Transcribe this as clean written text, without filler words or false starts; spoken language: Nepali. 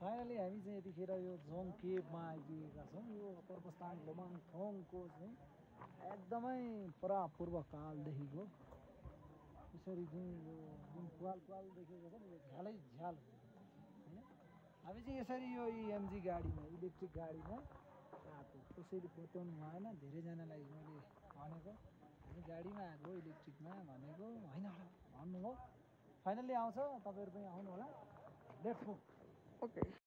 फाइनली हामी चाहिँ यतिखेर यो जोङ केभमा आइपुगेका छौँ। यो पर्वतस्थान लोमाङथङको चाहिँ एकदमै पूर्व कालदेखिको यसरी चाहिँ यो जुन पुवाल देखेको छ नि यो झ्यालै झ्याल होइन। हामी चाहिँ यसरी यो इएमजी गाडीमा इलेक्ट्रिक गाडीमा आएको, कसैले बताउनु भएन, धेरैजनालाई मैले भनेको हामी गाडीमा आएको इलेक्ट्रिकमा भनेको होइन भन्नुभयो। फाइनल्ली आउँछ, तपाईँहरू पनि आउनु होला। Let's go. ओके।